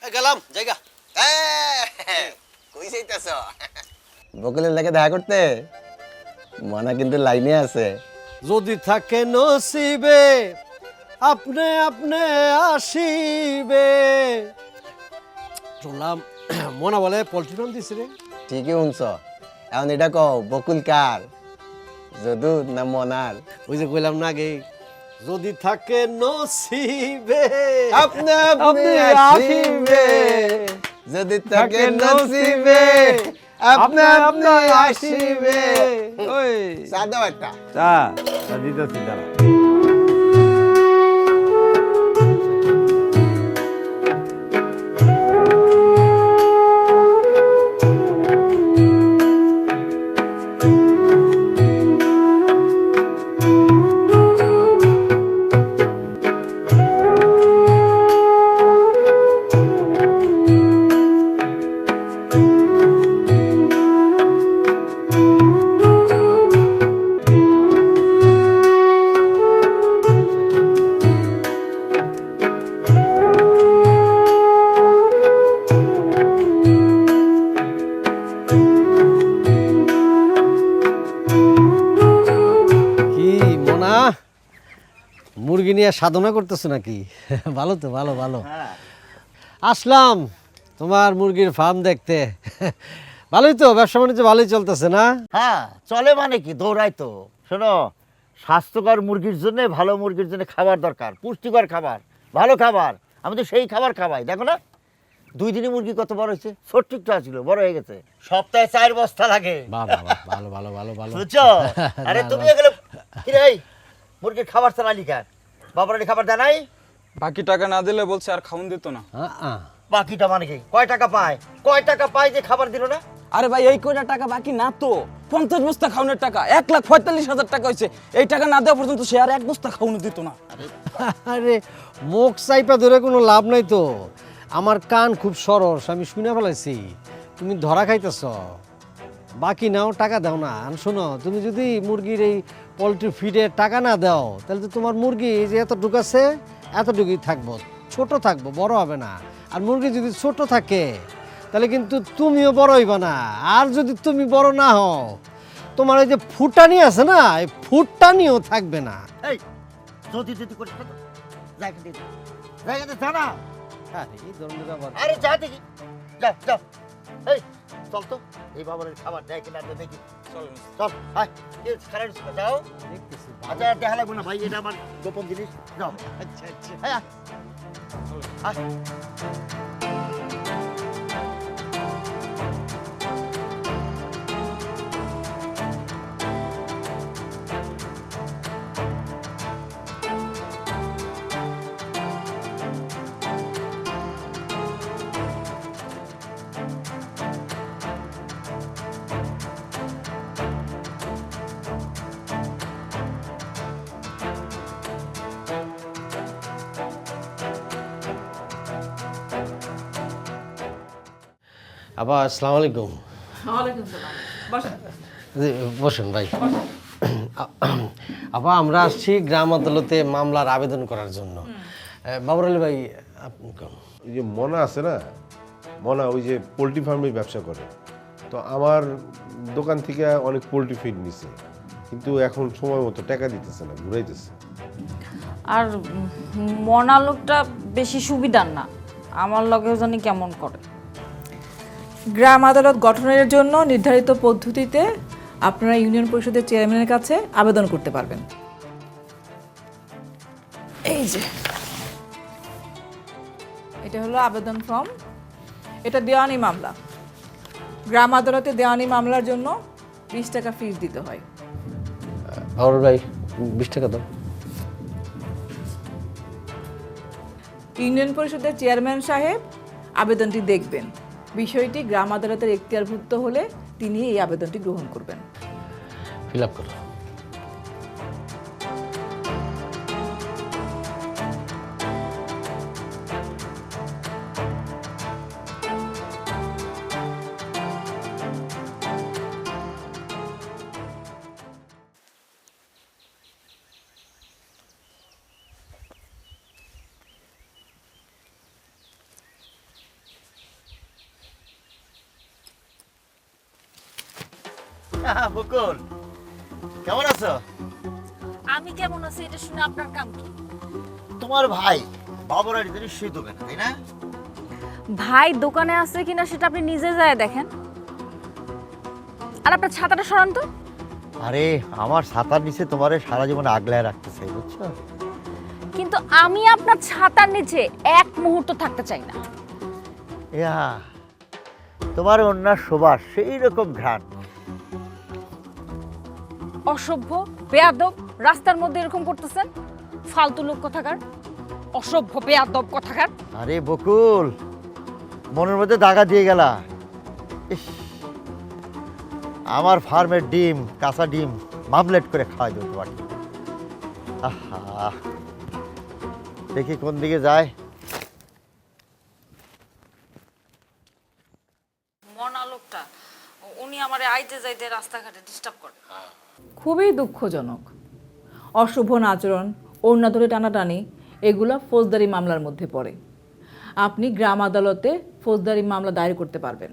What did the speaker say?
গেলাম জায়গা। কই যাইতাছ? বকুলের লাগে দেখা করতে? মনা কিন্তু লাইনে আছে। যদি থাকে নসিবে আপনি আপনি আসিবে। শুনলাম মনা বলে পোল্ট্রি ফার্ম দিছে রে। ঠিকই শুনছ। এখন এটা কও বকুল কার, যদু না মনার? ওই যে কইলাম না আগে, যদি থাকে নসিবে আপনি আপনি আসিবে, যদি থাকে নসিবে আপনি আপনি আসিবে। ওই চা দাও একটা। চা দিতেছি দাঁড়া। কি মনা মুরগি নিয়ে সাধনা করতেছো নাকি? ভালো তো, ভালো ভালো। আসলাম তোমার মুরগির ফার্ম দেখতে। ভালোই তো, ব্যবসা বাণিজ্য ভালোই চলতেছে না? হ্যাঁ চলে মানে কি, দৌড়াই তো। শোনো, স্বাস্থ্যকর মুরগির জন্য, ভালো মুরগির জন্য খাবার দরকার, পুষ্টিকর খাবার, ভালো খাবার। আমি তো সেই খাবার খাওয়াই। দেখো না 2 দিনে মুরগি কত বড় হয়েছে, ছোট্ট একটু ছিল, বড় হয়ে গেছে। সপ্তাহে 4 বস্তা লাগে, বাহ বাহ বাহ, ভালো ভালো ভালো ভালো। বুঝছো? আরে তুমি এগুলো কি রে, মুরগির খাবার চালালি কার? বাবারানি খাবার দেয় নাই? বাকি টাকা না দিলে বলছে আর খাউন দিত না। বাকিটা মানে কি? কয় টাকা পায়? কয় টাকা পায় যে খাবার দিল না? আরে ভাই এই কয়টা টাকা বাকি না তো, 50 বস্তা খাওয়ানোর টাকা 1,45,000 টাকা হয়েছে। এই টাকা না দেওয়া পর্যন্ত সে আর 1 বস্তা খাওয়ানো দিত না। আরে মুখ চাইপা ধরে কোনো লাভ নাই তো। আমার কান খুব সরস, আমি শুনে ফেলাইছি তুমি ধরা খাইতেছ। বাকি নাও, টাকা দাও না। আর শোনো, তুমি যদি মুরগির এই পোলট্রি ফিডে টাকা না দাও, তাহলে তো তোমার মুরগি যে এতটুকু আছে এতটুকুই থাকবো, ছোট থাকবো, বড় হবে না। আর মুরগি যদি ছোট থাকে তাহলে কিন্তু তুমিও বড় হইবা না। আর যদি তুমি বড় না হও, তোমার ওই যে ফুটানি আছে না, এই ফুটানিও থাকবে না। এই যদি যদি করিস না তো জায়গা দিয়ে দে। জায়গাতে যা না। আরে এই ধরনের আবার আরে যা দেখি, যা যা। এই চল তো, এই বাবারের খাবার দেয় কিনা তো দেখি। চল হাই, এই খারাপ যাও। দেখতেছি। আচ্ছা দেখা লাগবে না ভাই, এটা আমার গোপন জিনিস। যাও। আচ্ছা আচ্ছা। হ্যাঁ আয়। আবার আসসালামু আলাইকুম। ওয়ালাইকুম সালাম। বসেন। জি, বসুন ভাই। আপা আমরা আসছি গ্রাম আদালতে মামলার আবেদন করার জন্য। বাবর আলী ভাই আপনি কোন? ওই যে মনা আছে না, মনা ওই যে পোলট্রি ফার্মের ব্যবসা করে। তো আমার দোকান থেকে অনেক পোলট্রি ফিড নিছে, কিন্তু এখন সময় মতো টাকা দিতেছে না, ঘুরাইতেছে। আর মনা লোকটা বেশি সুবিধার না, আমার লগেও জানি কেমন করে। গ্রাম আদালত গঠনের জন্য নির্ধারিত পদ্ধতিতে আপনারা ইউনিয়ন পরিষদের চেয়ারম্যানের কাছে আবেদন করতে পারবেন। এই যে এটা হলো আবেদন ফর্ম। এটা দেওয়ানি মামলা। গ্রাম আদালতে দেওয়ানি মামলার জন্য 20 টাকা ফিস দিতে হয়। বাবর ভাই 20 টাকা দাও। ইউনিয়ন পরিষদের চেয়ারম্যান সাহেব আবেদনটি দেখবেন। বিষয়টি গ্রাম আদালতের এখতিয়ারভুক্ত হলে তিনি এই আবেদনটি গ্রহণ করবেন। ফিল আপ করো। বকুল, কেমন আছো? আমি কেমন আছি এটা শুনে আপনার কাম কি? তোমার ভাই বাবুরার নিশ্চয়ই দোকানে, তাই না? ভাই দোকানে আছে কিনা সেটা আপনি নিজে যায় দেখেন। আর আপনার ছাতাটা সরান তো। আরে আমার ছাতার নিচে তোমারে সারা জীবন আগলায় রাখতে চাই, বুঝছো? কিন্তু আমি আপনার ছাতার নিচে এক মুহূর্ত থাকতে চাই না। ইয়া, তোমার অন্যার সুবাস সেই রকম ঘ্রাণ। অসভ্য, বেয়াদব, রাস্তার মধ্যে এরকম করতেছেন। ফালতু লোক কথাকার, অসভ্য বেয়াদব কথাকার। আরে বকুল, মনের মধ্যে দাগা দিয়ে গেলা। ইস, আমার ফার্মের ডিম, কাঁচা ডিম মামলেট করে খাওয়াই দেবো তোমাকে। আহা, দেখি কোন দিকে যায়। মনা লোকটা, উনি আমারে আইতে যাইতে রাস্তাঘাটে ডিস্টার্ব করে। খুবই দুঃখজনক। অশোভন আচরণ, ওড়না ধরে টানাটানি, এগুলো ফৌজদারি মামলার মধ্যে পড়ে। আপনি গ্রাম আদালতে ফৌজদারি মামলা দায়ের করতে পারবেন।